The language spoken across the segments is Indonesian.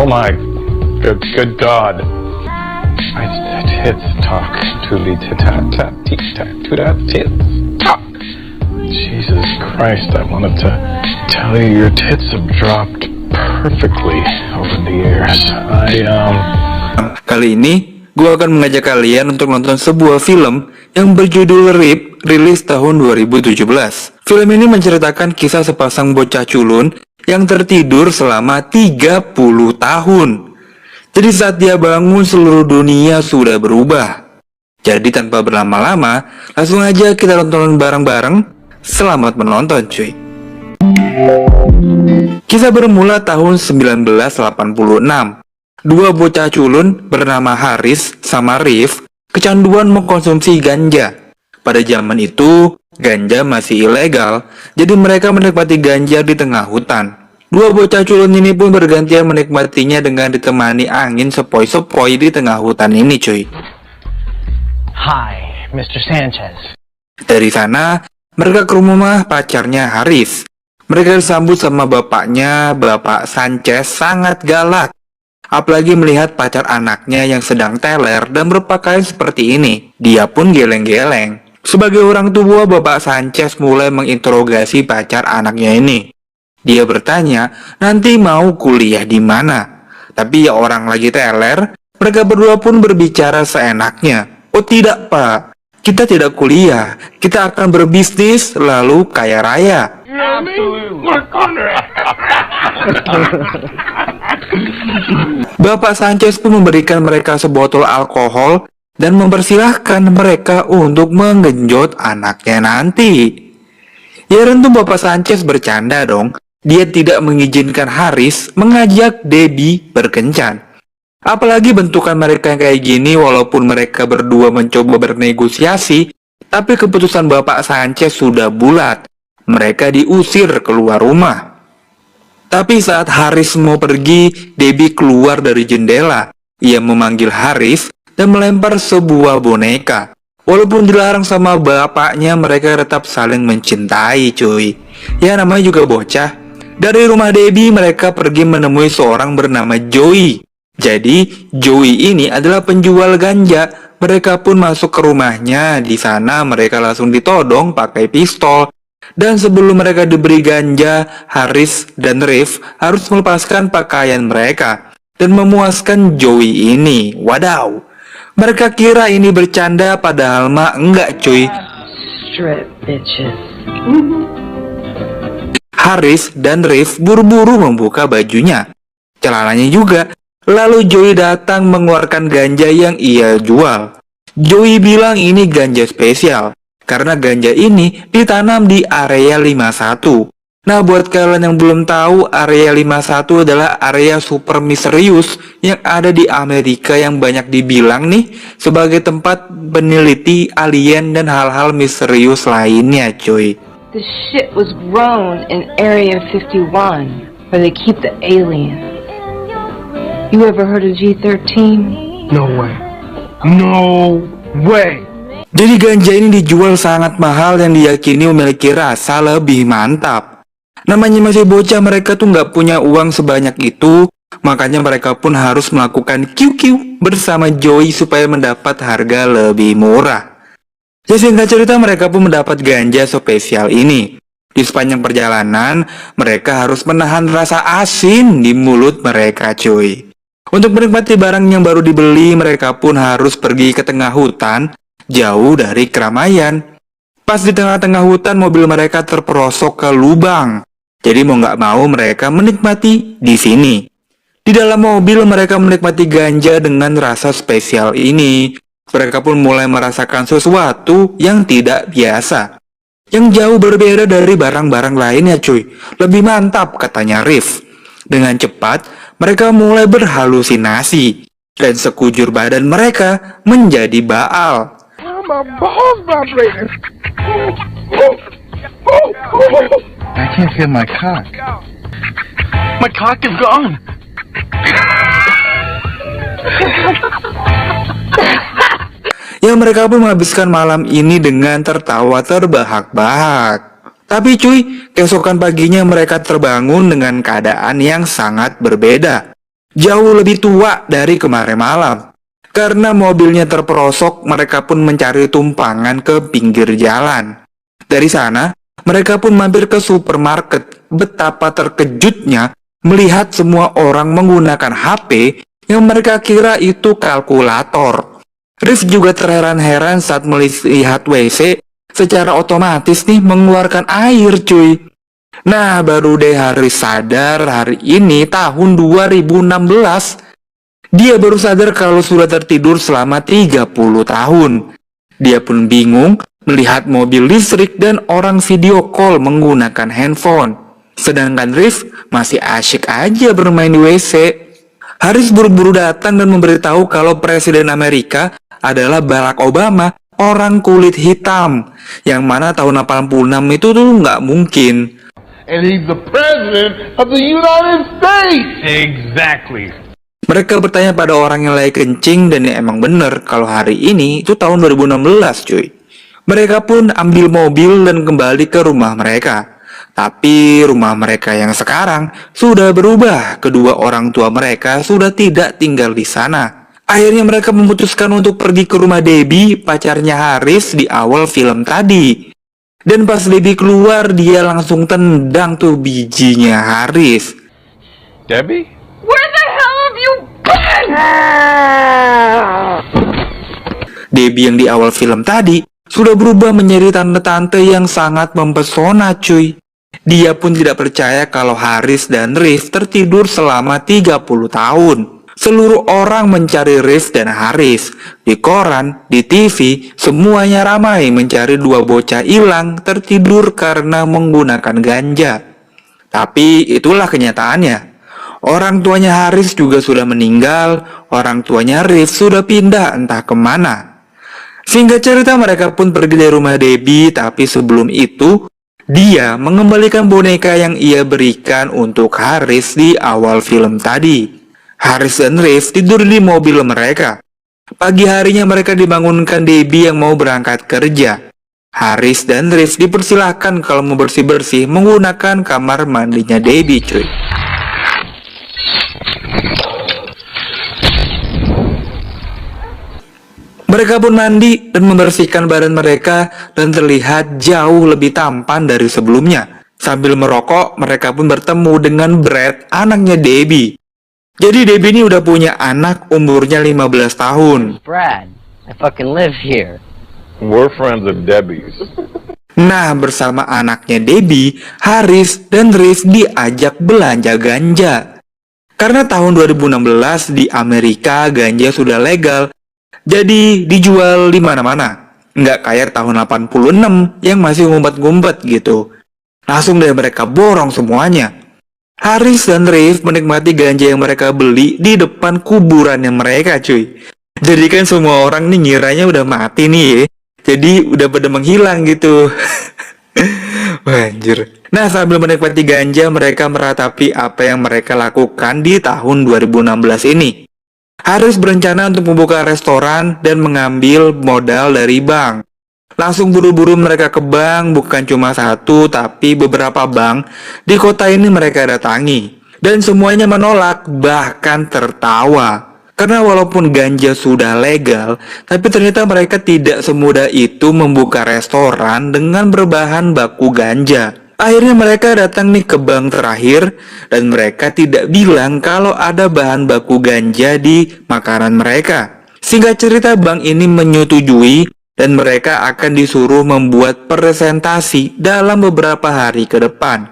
Oh my good God. My tits talk. Tooly tat tat tit tat to that tits talk. Jesus Christ, I wanted to tell you your tits have dropped perfectly over the years. Kali ini gue akan mengajak kalian untuk nonton sebuah film yang berjudul RIP, rilis tahun 2017. Film ini menceritakan kisah sepasang bocah culun yang tertidur selama 30 tahun. Jadi saat dia bangun, seluruh dunia sudah berubah. Jadi tanpa berlama-lama, langsung aja kita tonton bareng-bareng. Selamat menonton cuy. Kisah bermula tahun 1986. Dua bocah culun bernama Haris sama Rif kecanduan mengkonsumsi ganja. Pada zaman itu, ganja masih ilegal, jadi mereka menikmati ganja di tengah hutan. Dua bocah culun ini pun bergantian menikmatinya dengan ditemani angin sepoi-sepoi di tengah hutan ini cuy. Hi, Mr. Sanchez. Dari sana, mereka ke rumah pacarnya Haris. Mereka disambut sama bapaknya. Bapak Sanchez sangat galak, apalagi melihat pacar anaknya yang sedang teler dan berpakaian seperti ini. Dia pun geleng-geleng. Sebagai orang tua, Bapak Sanchez mulai menginterogasi pacar anaknya ini. Dia bertanya, nanti mau kuliah di mana? Tapi ya orang lagi teler, mereka berdua pun berbicara seenaknya. Oh tidak pak, kita tidak kuliah, kita akan berbisnis lalu kaya raya. Bapak Sanchez pun memberikan mereka sebotol alkohol dan mempersilahkan mereka untuk menggenjot anaknya nanti. Ya tentu Bapak Sanchez bercanda dong. Dia tidak mengizinkan Haris mengajak Debbie berkencan. Apalagi bentukan mereka yang kayak gini, walaupun mereka berdua mencoba bernegosiasi, tapi keputusan Bapak Sanchez sudah bulat. Mereka diusir keluar rumah. Tapi saat Haris mau pergi, Debbie keluar dari jendela. Ia memanggil Haris dan melempar sebuah boneka. Walaupun dilarang sama bapaknya, mereka tetap saling mencintai cuy. Ya namanya juga bocah. Dari rumah Debbie, mereka pergi menemui seorang bernama Joey. Jadi, Joey ini adalah penjual ganja. Mereka pun masuk ke rumahnya. Di sana mereka langsung ditodong pakai pistol. Dan sebelum mereka diberi ganja, Haris dan Rif harus melepaskan pakaian mereka dan memuaskan Joey ini. Wadaw. Mereka kira ini bercanda, padahal mah enggak cuy. Strip bitches. Haris dan Rif buru-buru membuka bajunya, celananya juga. Lalu Joey datang mengeluarkan ganja yang ia jual. Joey bilang ini ganja spesial, karena ganja ini ditanam di area 51. Nah buat kalian yang belum tahu, area 51 adalah area super misterius yang ada di Amerika yang banyak dibilang nih sebagai tempat peneliti alien dan hal-hal misterius lainnya cuy. The shit was grown in Area 51, where they keep the aliens. You ever heard of G13? No way. No way. Jadi ganja ini dijual sangat mahal yang diyakini memiliki rasa lebih mantap. Namanya masih bocah, mereka tuh nggak punya uang sebanyak itu, makanya mereka pun harus melakukan QQ bersama Joey supaya mendapat harga lebih murah. Ya singkat cerita, mereka pun mendapat ganja spesial ini. Di sepanjang perjalanan, mereka harus menahan rasa asin di mulut mereka cuy. Untuk menikmati barang yang baru dibeli, mereka pun harus pergi ke tengah hutan, jauh dari keramaian. Pas di tengah-tengah hutan, mobil mereka terperosok ke lubang. Jadi mau nggak mau mereka menikmati di sini. Di dalam mobil mereka menikmati ganja dengan rasa spesial ini. Mereka pun mulai merasakan sesuatu yang tidak biasa, yang jauh berbeda dari barang-barang lainnya cuy. Lebih mantap katanya Rif. Dengan cepat mereka mulai berhalusinasi dan sekujur badan mereka menjadi baal. I can't feel my cock. My cock is gone. Ya mereka pun menghabiskan malam ini dengan tertawa terbahak-bahak. Tapi cuy, keesokan paginya mereka terbangun dengan keadaan yang sangat berbeda. jauh lebih tua dari kemarin malam. Karena mobilnya terperosok, mereka pun mencari tumpangan ke pinggir jalan. Dari sana, mereka pun mampir ke supermarket. Betapa terkejutnya melihat semua orang menggunakan HP yang mereka kira itu kalkulator. Rif juga terheran-heran saat melihat WC secara otomatis nih mengeluarkan air cuy. Nah, baru deh Haris sadar hari ini tahun 2016. Dia baru sadar kalau sudah tertidur selama 30 tahun. Dia pun bingung melihat mobil listrik dan orang video call menggunakan handphone. Sedangkan Rif masih asyik aja bermain di WC. Haris buru-buru datang dan memberitahu kalau Presiden Amerika adalah Barack Obama, orang kulit hitam, yang mana tahun 86 itu tuh nggak mungkin. And he's the president of the United States. Exactly. Mereka bertanya pada orang yang lagi kencing dan ya emang bener kalau hari ini itu tahun 2016 cuy. Mereka pun ambil mobil dan kembali ke rumah mereka. Tapi rumah mereka yang sekarang sudah berubah. Kedua orang tua mereka sudah tidak tinggal di sana. Akhirnya mereka memutuskan untuk pergi ke rumah Debbie, pacarnya Haris di awal film tadi. Dan pas Debbie keluar, dia langsung tendang tuh bijinya Haris. Debbie? Where the hell have you been? Debbie yang di awal film tadi sudah berubah menjadi tante-tante yang sangat mempesona cuy. Dia pun tidak percaya kalau Haris dan Rif tertidur selama 30 tahun. Seluruh orang mencari Rif dan Haris. Di koran, di TV, semuanya ramai mencari dua bocah hilang tertidur karena menggunakan ganja. Tapi itulah kenyataannya. Orang tuanya Haris juga sudah meninggal, orang tuanya Rif sudah pindah entah kemana. Singkat cerita mereka pun pergi dari rumah Debbie, tapi sebelum itu, dia mengembalikan boneka yang ia berikan untuk Haris di awal film tadi. Haris dan Rif tidur di mobil mereka. Pagi harinya mereka dibangunkan Debbie yang mau berangkat kerja. Haris dan Rif dipersilahkan kalau mau bersih-bersih menggunakan kamar mandinya Debbie cuy. Mereka pun mandi dan membersihkan badan mereka dan terlihat jauh lebih tampan dari sebelumnya. Sambil merokok, mereka pun bertemu dengan Brad, anaknya Debbie. Jadi Debbie ini udah punya anak umurnya 15 tahun. Brad, I fucking live here. We're friends of Debbie's. Nah, bersama anaknya Debbie, Haris dan Rif diajak belanja ganja. Karena tahun 2016 di Amerika ganja sudah legal, jadi dijual di mana-mana. Nggak kayak tahun 86 yang masih ngumpet-ngumpet gitu. Langsung deh mereka borong semuanya. Haris dan Rif menikmati ganja yang mereka beli di depan kuburannya mereka cuy. Jadi kan semua orang nih ngiranya udah mati nih ya. Jadi udah pada menghilang gitu. Anjir. Nah, sambil menikmati ganja mereka meratapi apa yang mereka lakukan di tahun 2016 ini. Haris berencana untuk membuka restoran dan mengambil modal dari bank. Langsung buru-buru mereka ke bank, bukan cuma satu tapi beberapa bank di kota ini mereka datangi. Dan semuanya menolak, bahkan tertawa. Karena walaupun ganja sudah legal, tapi ternyata mereka tidak semudah itu membuka restoran dengan berbahan baku ganja. Akhirnya mereka datang nih ke bank terakhir dan mereka tidak bilang kalau ada bahan baku ganja di makanan mereka. Singkat cerita bank ini menyetujui dan mereka akan disuruh membuat presentasi dalam beberapa hari ke depan.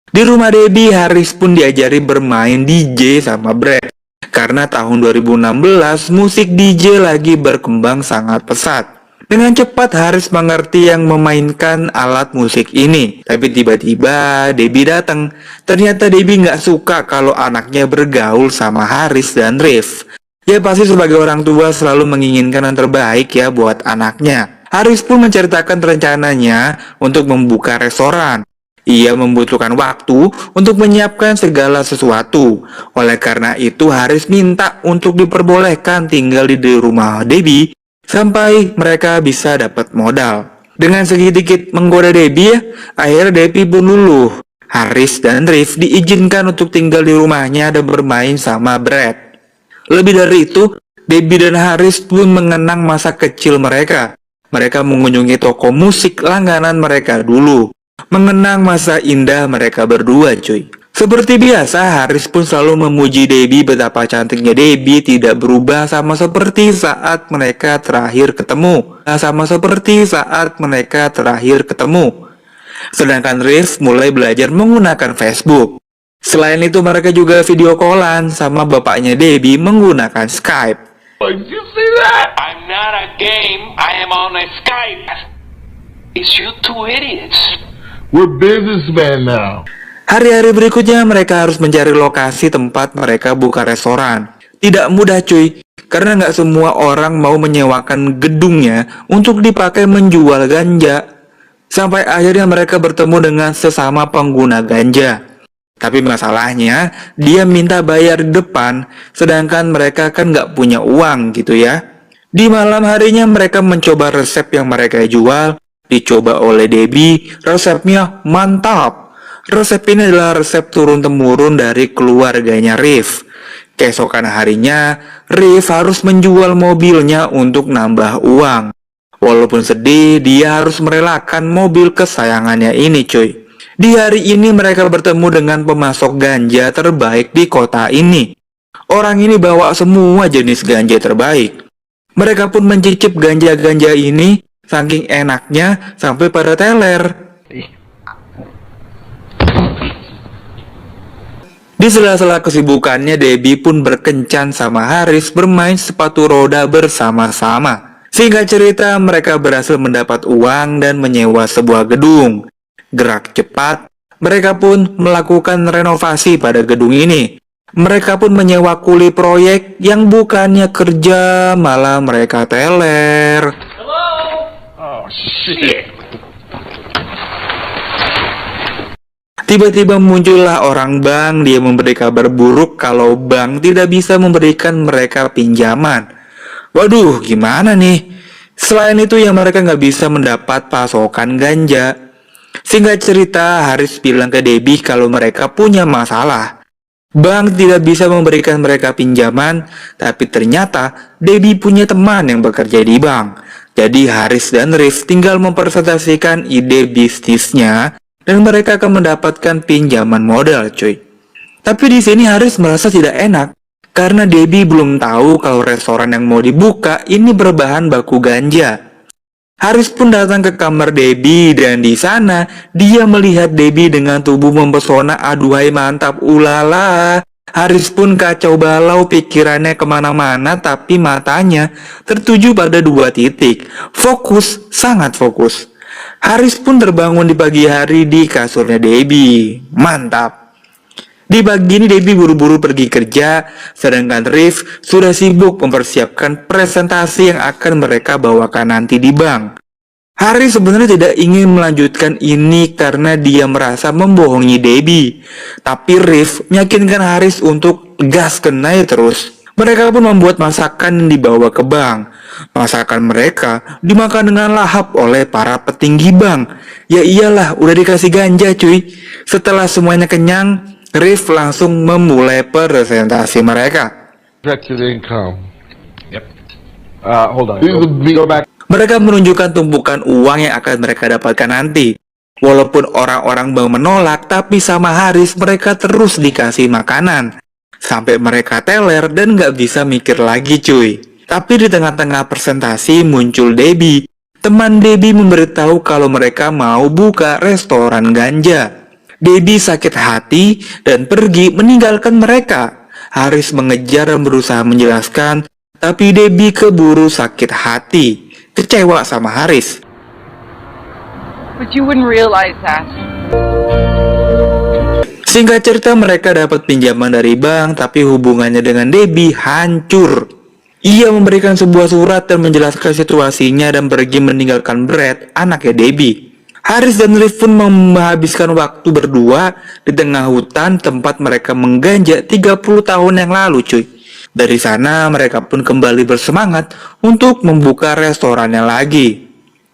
Di rumah Debbie, Haris pun diajari bermain DJ sama Brad. Karena tahun 2016 musik DJ lagi berkembang sangat pesat. Dengan cepat Haris mengerti yang memainkan alat musik ini. Tapi tiba-tiba Debbie datang. Ternyata Debbie nggak suka kalau anaknya bergaul sama Haris dan Rif. Ya pasti sebagai orang tua selalu menginginkan yang terbaik ya buat anaknya. Haris pun menceritakan rencananya untuk membuka restoran. Ia membutuhkan waktu untuk menyiapkan segala sesuatu. Oleh karena itu Haris minta untuk diperbolehkan tinggal di rumah Debbie sampai mereka bisa dapat modal. Dengan sedikit menggoda Debbie ya, akhirnya Debbie pun luluh. Haris dan Riff diizinkan untuk tinggal di rumahnya dan bermain sama Brad. Lebih dari itu, Debbie dan Haris pun mengenang masa kecil mereka. Mereka mengunjungi toko musik langganan mereka dulu. Mengenang masa indah mereka berdua, cuy. Seperti biasa, Haris pun selalu memuji Debbie betapa cantiknya Debbie tidak berubah sama seperti saat mereka terakhir ketemu. Sedangkan Riff mulai belajar menggunakan Facebook. Selain itu mereka juga video callan sama bapaknya Debbie menggunakan Skype. Did you see that? I'm not a game. I am on a Skype. It's you two idiots. We're businessmen now. Hari-hari berikutnya mereka harus mencari lokasi tempat mereka buka restoran. Tidak mudah cuy, karena nggak semua orang mau menyewakan gedungnya untuk dipakai menjual ganja. Sampai akhirnya mereka bertemu dengan sesama pengguna ganja. Tapi masalahnya, dia minta bayar di depan, sedangkan mereka kan nggak punya uang gitu ya. Di malam harinya mereka mencoba resep yang mereka jual, dicoba oleh Debbie, resepnya mantap. Resep ini adalah resep turun-temurun dari keluarganya Riff. Keesokan harinya, Riff harus menjual mobilnya untuk nambah uang. Walaupun sedih, dia harus merelakan mobil kesayangannya ini cuy. Di hari ini mereka bertemu dengan pemasok ganja terbaik di kota ini. Orang ini bawa semua jenis ganja terbaik. Mereka pun mencicip ganja-ganja ini, saking enaknya sampai pada teler. Di sela-sela kesibukannya, Debbie pun berkencan sama Haris bermain sepatu roda bersama-sama. Singkat cerita, mereka berhasil mendapat uang dan menyewa sebuah gedung. Gerak cepat, mereka pun melakukan renovasi pada gedung ini. Mereka pun menyewa kuli proyek yang bukannya kerja, malah mereka teler. Oh, shit. Tiba-tiba muncullah orang bank, dia memberi kabar buruk kalau bank tidak bisa memberikan mereka pinjaman. Waduh, gimana nih? Selain itu yang mereka nggak bisa mendapat pasokan ganja. Singkat cerita, Haris bilang ke Debbie kalau mereka punya masalah. Bank tidak bisa memberikan mereka pinjaman, tapi ternyata Debbie punya teman yang bekerja di bank. Jadi Haris dan Riff tinggal mempresentasikan ide bisnisnya dan mereka akan mendapatkan pinjaman modal, cuy. Tapi di sini Haris merasa tidak enak karena Debbie belum tahu kalau restoran yang mau dibuka ini berbahan baku ganja. Haris pun datang ke kamar Debbie dan di sana dia melihat Debbie dengan tubuh mempesona. Aduhai mantap, ulala. Haris pun kacau balau, pikirannya kemana-mana tapi matanya tertuju pada 2 titik. Fokus, sangat fokus. Haris pun terbangun di pagi hari di kasurnya Debbie. Mantap. Di pagi ini Debbie buru-buru pergi kerja, sedangkan Riff sudah sibuk mempersiapkan presentasi yang akan mereka bawakan nanti di bank. Haris sebenarnya tidak ingin melanjutkan ini karena dia merasa membohongi Debbie. Tapi Riff meyakinkan Haris untuk gaskan aja terus. Mereka pun membuat masakan yang dibawa ke bank. Masakan mereka dimakan dengan lahap oleh para petinggi bank. Ya iyalah, udah dikasih ganja cuy. Setelah semuanya kenyang, Riff langsung memulai presentasi mereka. Projected income. Yep. Hold on. Go back. Mereka menunjukkan tumpukan uang yang akan mereka dapatkan nanti. Walaupun orang-orang bank menolak, tapi sama Haris mereka terus dikasih makanan. Sampai mereka teler dan gak bisa mikir lagi cuy. Tapi di tengah-tengah presentasi muncul Debbie. Teman Debbie memberitahu kalau mereka mau buka restoran ganja. Debbie sakit hati dan pergi meninggalkan mereka. Haris mengejar dan berusaha menjelaskan, tapi Debbie keburu sakit hati, kecewa sama Haris. But you wouldn't realize that. Singkat cerita, mereka dapat pinjaman dari bank, tapi hubungannya dengan Debbie hancur. Ia memberikan sebuah surat dan menjelaskan situasinya dan pergi meninggalkan Brad, anaknya Debbie. Haris dan Riff pun menghabiskan waktu berdua di tengah hutan tempat mereka mengganja 30 tahun yang lalu cuy. Dari sana mereka pun kembali bersemangat untuk membuka restorannya lagi.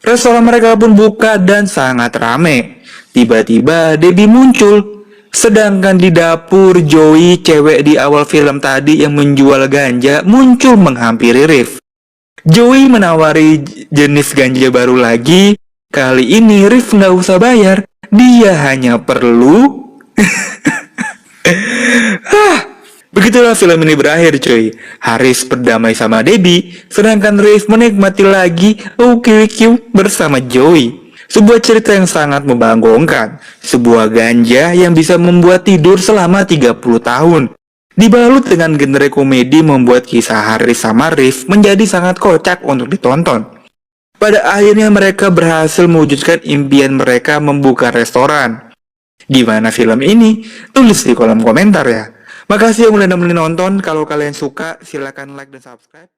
Restoran mereka pun buka dan sangat rame. Tiba-tiba Debbie muncul. Sedangkan di dapur, Joey, cewek di awal film tadi yang menjual ganja, muncul menghampiri Riff. Joey menawari jenis ganja baru lagi. Kali ini Riff nggak usah bayar. Dia hanya perlu... Begitulah film ini berakhir, cuy. Haris berdamai sama Debbie, sedangkan Riff menikmati lagi OQQ bersama Joey. Sebuah cerita yang sangat membanggakan. Sebuah ganja yang bisa membuat tidur selama 30 tahun. Dibalut dengan genre komedi membuat kisah Haris sama Riff menjadi sangat kocak untuk ditonton. Pada akhirnya mereka berhasil mewujudkan impian mereka membuka restoran. Gimana film ini? Tulis di kolom komentar ya. Makasih yang udah nemenin nonton. Kalau kalian suka, silakan like dan subscribe.